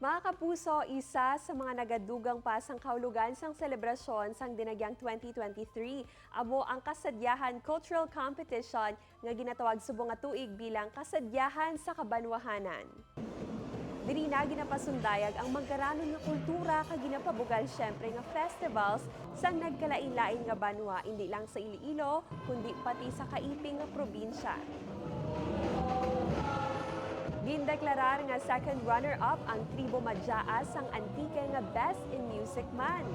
Mga kapuso, isa sa mga nagadugang pasang kahulugan sang selebrasyon sang Dinagyang 2023 amo ang Kasadyahan Cultural Competition nga ginatawag subong nga tuig bilang Kasadyahan sa Kabanwahanan. Diri na ginapasundayag ang magkaranon nga kultura kag ginapabugal syempre nga festivals sang nagkalain-lain nga banwa hindi lang sa Iloilo kundi pati sa kaiping nga probinsya. Gindeklarar nga second runner-up ang Tribo Madyaas ang antike nga Best in Music Man.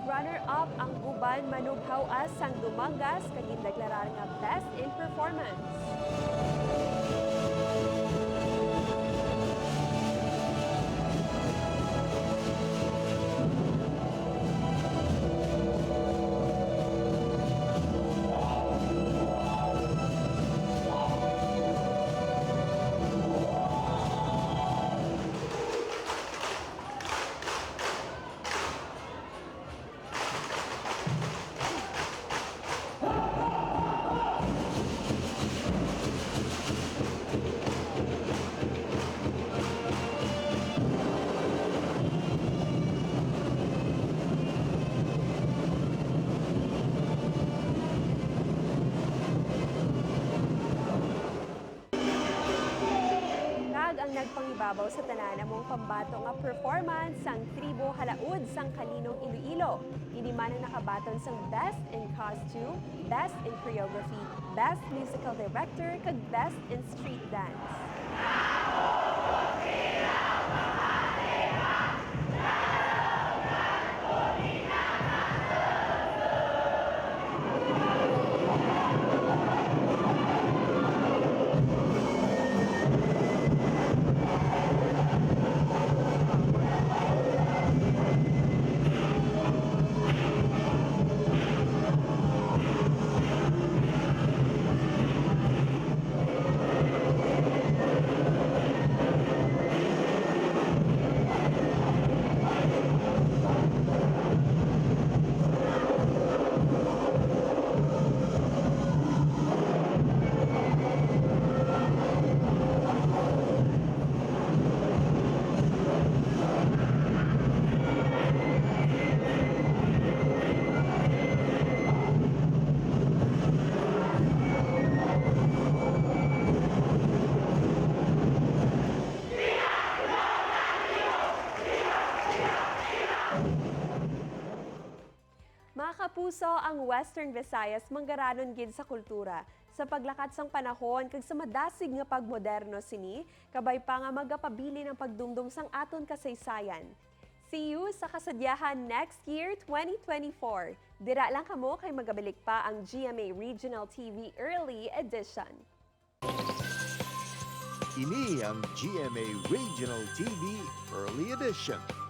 Runner-up ang Guban Manughaw-as sang Dumangas kag gindeklarar nga Best in Performance. Ang nagpangibabaw sa tanan among pambato nga performance sang Tribo Halaud sang Kalinong Iloilo. Ini man ang nakabaton sang Best in Costume, Best in Choreography, Best Musical Director kag Best in Street Dance. Mga kapuso, ang Western Visayas manggaranon gid sa kultura. Sa paglakat sang panahon kag sa madasig nga pagmoderno sini, kabay pa nga magapabili ng pagdumdum sang aton kasaysayan. See you sa Kasadyahan next year, 2024. Dira lang kamo kay magabilik pa ang GMA Regional TV Early Edition. Ini ang GMA Regional TV Early Edition.